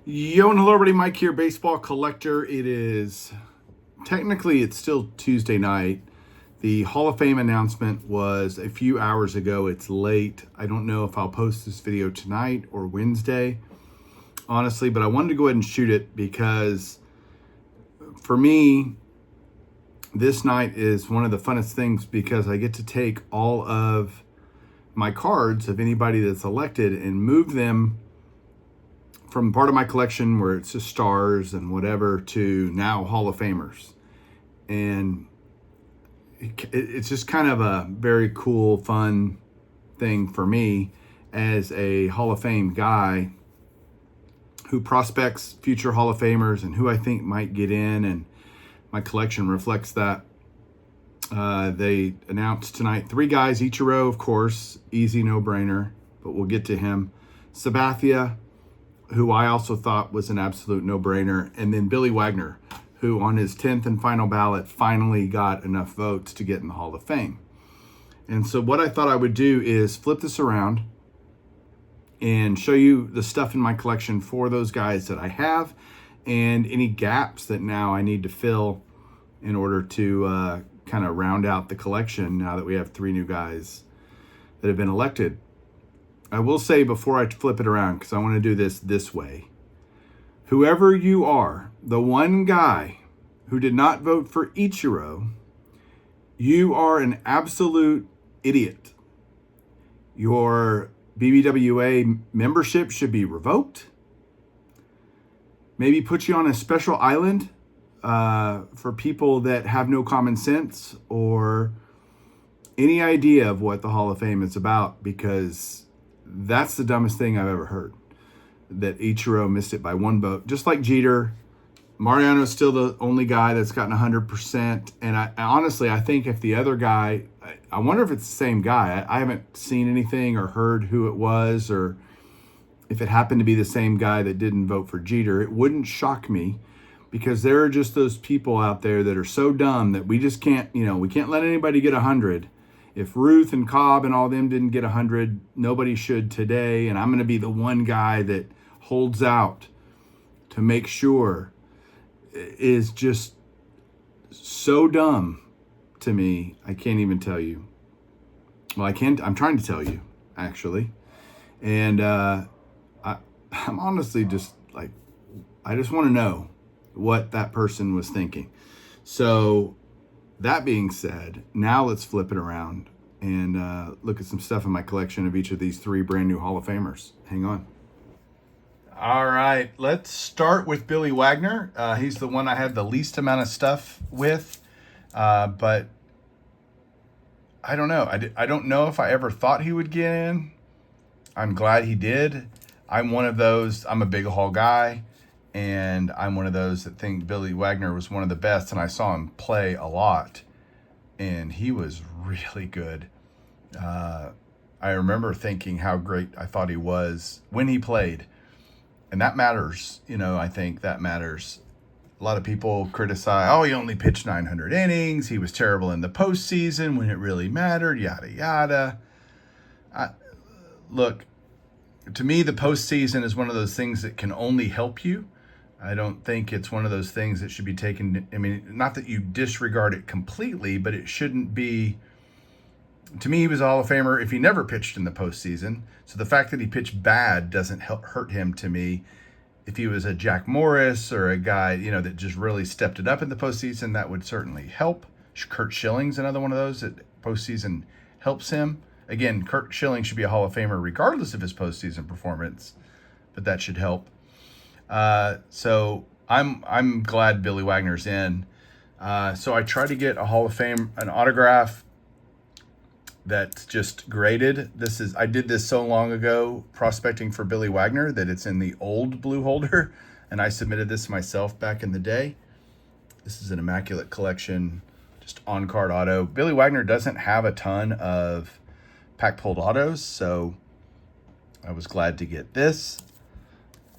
Yo and hello everybody, Mike here, baseball collector. It's still Tuesday night. The Hall of Fame announcement was a few hours ago. It's late. I don't know if I'll post this video tonight or Wednesday, honestly, but I wanted to go ahead and shoot it because for me, this night is one of the funnest things because I get to take all of my cards of anybody that's elected and move them from part of my collection where it's just stars and whatever to now Hall of Famers. And it's just kind of a very cool, fun thing for me as a Hall of Fame guy who prospects future Hall of Famers and who I think might get in, and my collection reflects that. They announced tonight 3 guys: Ichiro, of course, easy no-brainer, but we'll get to him. Sabathia, who I also thought was an absolute no-brainer, and then Billy Wagner, who on his 10th and final ballot finally got enough votes to get in the Hall of Fame. And so what I thought I would do is flip this around and show you the stuff in my collection for those guys that I have and any gaps that now I need to fill in order to kind of round out the collection now that we have 3 new guys that have been elected. I will say before I flip it around, because I want to do this way, whoever you are, the one guy who did not vote for Ichiro, you are an absolute idiot. Your BBWA membership should be revoked. Maybe put you on a special island for people that have no common sense or any idea of what the Hall of Fame is about, because that's the dumbest thing I've ever heard, that Ichiro missed it by 1 vote. Just like Jeter, Mariano's still the only guy that's gotten 100%. And I honestly, I think if the other guy, I wonder if it's the same guy. I haven't seen anything or heard who it was, or if it happened to be the same guy that didn't vote for Jeter. It wouldn't shock me, because there are just those people out there that are so dumb that we just can't, we can't let anybody get 100. If Ruth and Cobb and all them didn't get 100, nobody should today. And I'm going to be the one guy that holds out to make sure. Is just so dumb to me. I can't even tell you. Well, I can't. I'm trying to tell you, actually. And I'm honestly just like, I just want to know what that person was thinking. So that being said, now let's flip it around and look at some stuff in my collection of each of these 3 brand new Hall of Famers. Hang on. All right, let's start with Billy Wagner. He's the one I had the least amount of stuff with, but I don't know. I don't know if I ever thought he would get in. I'm glad he did. I'm one of those. I'm a big Hall guy, and I'm one of those that think Billy Wagner was one of the best, and I saw him play a lot, and he was really good. I remember thinking how great I thought he was when he played. And that matters, I think that matters. A lot of people criticize, he only pitched 900 innings. He was terrible in the postseason when it really mattered, yada, yada. Look, to me, the postseason is one of those things that can only help you. I don't think it's one of those things that should be taken. Not that you disregard it completely, but it shouldn't be. To me, he was a Hall of Famer if he never pitched in the postseason. So the fact that he pitched bad doesn't hurt him to me. If he was a Jack Morris or a guy, that just really stepped it up in the postseason, that would certainly help. Curt Schilling's another one of those that postseason helps him. Again, Curt Schilling should be a Hall of Famer regardless of his postseason performance, but that should help. So I'm glad Billy Wagner's in. So I try to get a Hall of Fame, an autograph that's just graded. I did this so long ago, prospecting for Billy Wagner, that it's in the old blue holder, and I submitted this myself back in the day. This is an immaculate collection, just on-card auto. Billy Wagner doesn't have a ton of pack-pulled autos, so I was glad to get this.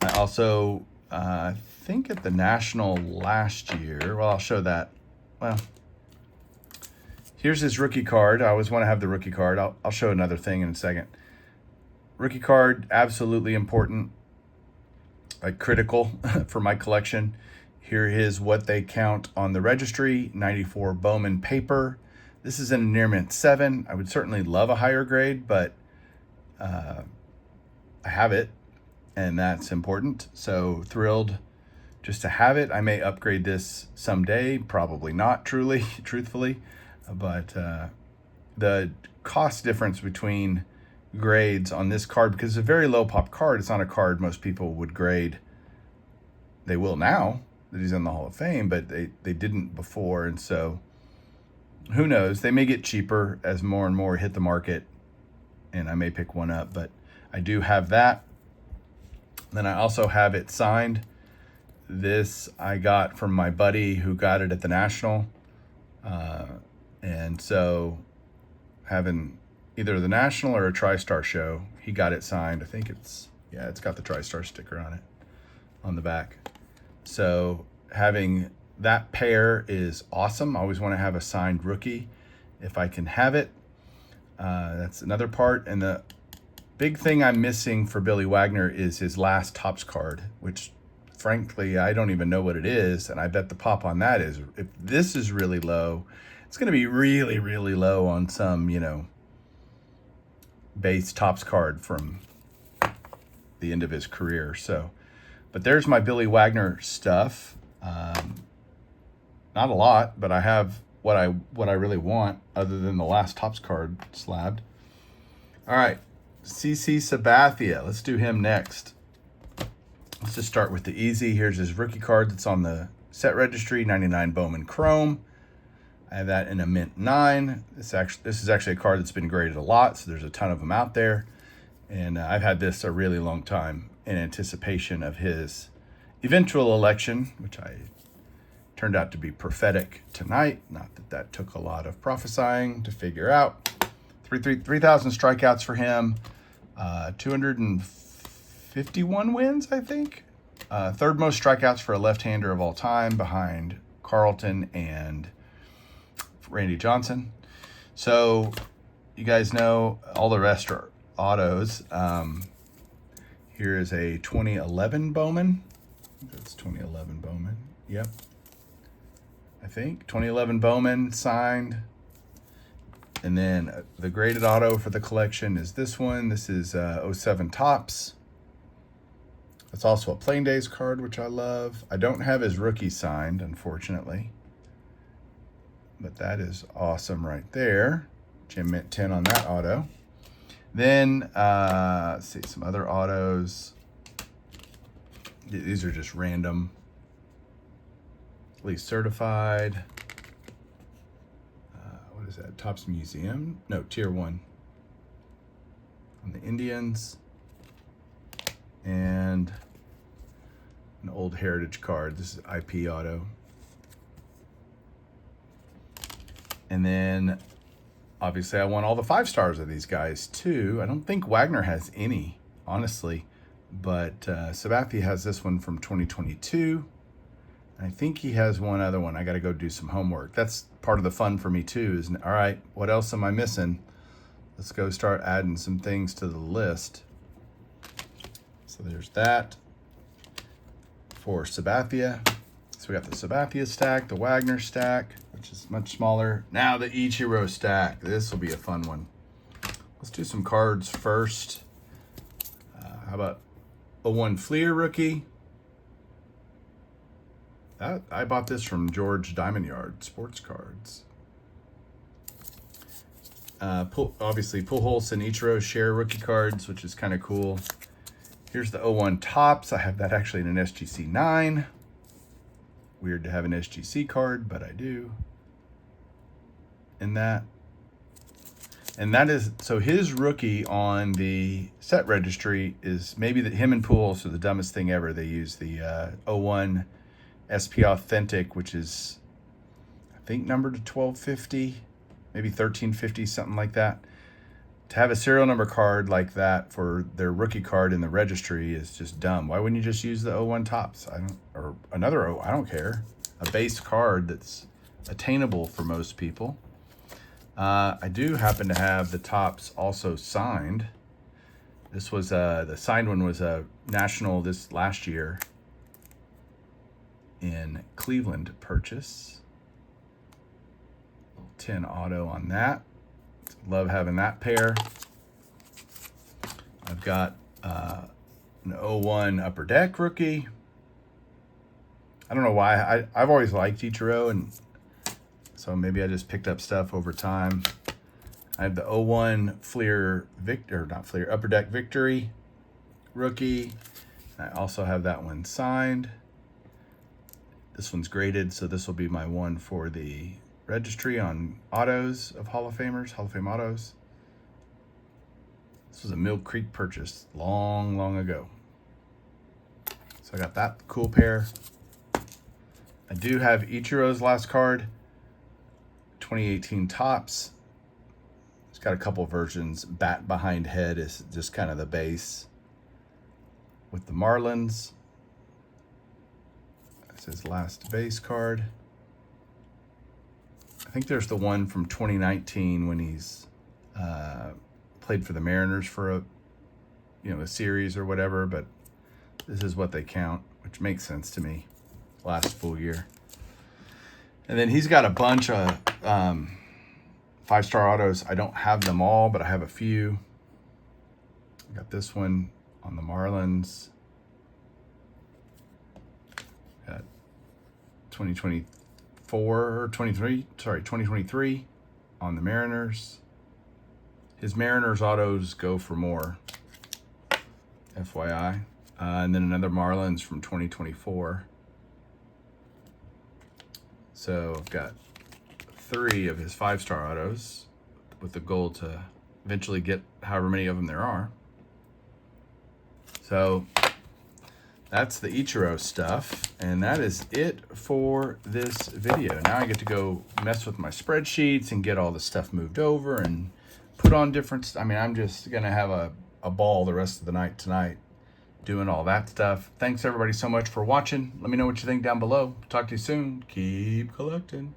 I also, think at the National last year, I'll show that. Here's his rookie card. I always want to have the rookie card. I'll show another thing in a second. Rookie card, absolutely important. like critical for my collection. Here is what they count on the registry: 94 Bowman paper. This is an near mint 7. I would certainly love a higher grade, but I have it, and that's important. So thrilled just to have it. I may upgrade this someday, probably not truthfully, but the cost difference between grades on this card, because it's a very low pop card, it's not a card most people would grade. They will now that he's in the Hall of Fame, but they didn't before. And so who knows, they may get cheaper as more and more hit the market, and I may pick one up, but I do have that. Then I also have it signed. This I got from my buddy who got it at the National. And so having either the National or a TriStar show, he got it signed. I think it's got the TriStar sticker on it on the back. So having that pair is awesome. I always want to have a signed rookie if I can have it. That's another part. And the big thing I'm missing for Billy Wagner is his last Topps card, which frankly, I don't even know what it is. And I bet the pop on that is, if this is really low, it's going to be really, really low on some, base Topps card from the end of his career. So, but there's my Billy Wagner stuff. Not a lot, but I have what I really want other than the last Topps card slabbed. All right, CC Sabathia. Let's do him next. Let's just start with the easy. Here's his rookie card that's on the set registry, 99 Bowman Chrome. I have that in a mint 9. This is actually a card that's been graded a lot, so there's a ton of them out there. And I've had this a really long time in anticipation of his eventual election, which turned out to be prophetic tonight. Not that took a lot of prophesying to figure out. 3,000 strikeouts for him, 251 wins, I think. Third most strikeouts for a left-hander of all time, behind Carlton and Randy Johnson. So you guys know all the rest are autos. Here is a 2011 Bowman. That's 2011 Bowman. Yep. I think 2011 Bowman signed. And then the graded auto for the collection is this one. This is 07 Topps. It's also a Plain Days card, which I love. I don't have his rookie signed, unfortunately. But that is awesome right there. Jim Mint 10 on that auto. Then, let's see, some other autos. These are just random. At least certified. What is that? Topps Museum? No, Tier 1. On the Indians. And an old Heritage card. This is IP auto. And then, obviously, I want all the 5 stars of these guys, too. I don't think Wagner has any, honestly. But Sabathia has this one from 2022. I think he has one other one. I got to go do some homework. That's part of the fun for me, too. Is, all right, what else am I missing? Let's go start adding some things to the list. So there's that for Sabathia. So we got the Sabathia stack, the Wagner stack, which is much smaller. Now the Ichiro stack. This will be a fun one. Let's do some cards first. How about 01 Fleer rookie? I bought this from George Diamond Yard Sports Cards. Obviously, Pujols and Ichiro share rookie cards, which is kind of cool. Here's the 01 Topps. I have that actually in an SGC 9. Weird to have an SGC card, but I do. And that is, so his rookie on the set registry is maybe him and Pujols are the dumbest thing ever. They use the 01 SP Authentic, which is, I think, numbered to 1250, maybe 1350, something like that. To have a serial number card like that for their rookie card in the registry is just dumb. Why wouldn't you just use the 01 Topps? I don't care. A base card that's attainable for most people. I do happen to have the Topps also signed. This was the signed one was a National this last year in Cleveland purchase. 10 auto on that. Love having that pair. I've got an 01 Upper Deck rookie. I don't know why. I've always liked Ichiro, and so maybe I just picked up stuff over time. I have the 01 Upper Deck Victory rookie. I also have that one signed. This one's graded, so this will be my one for the registry on autos of Hall of Famers, Hall of Fame autos. This was a Mill Creek purchase long, long ago. So I got that cool pair. I do have Ichiro's last card, 2018 Topps. It's got a couple versions. Bat behind head is just kind of the base. With the Marlins. That's his last base card. I think there's the one from 2019 when he's played for the Mariners for a series or whatever, but this is what they count, which makes sense to me. Last full year. And then he's got a bunch of 5-star autos. I don't have them all, but I have a few. I got this one on the Marlins. Got 2023 on the Mariners. His Mariners autos go for more, FYI. And then another Marlins from 2024. So I've got 3 of his 5-star autos with the goal to eventually get however many of them there are. So that's the Ichiro stuff, and that is it for this video. Now I get to go mess with my spreadsheets and get all the stuff moved over and put on different. I'm just gonna have a ball the rest of the night tonight doing all that stuff. Thanks everybody so much for watching. Let me know what you think down below. Talk to you soon. Keep collecting.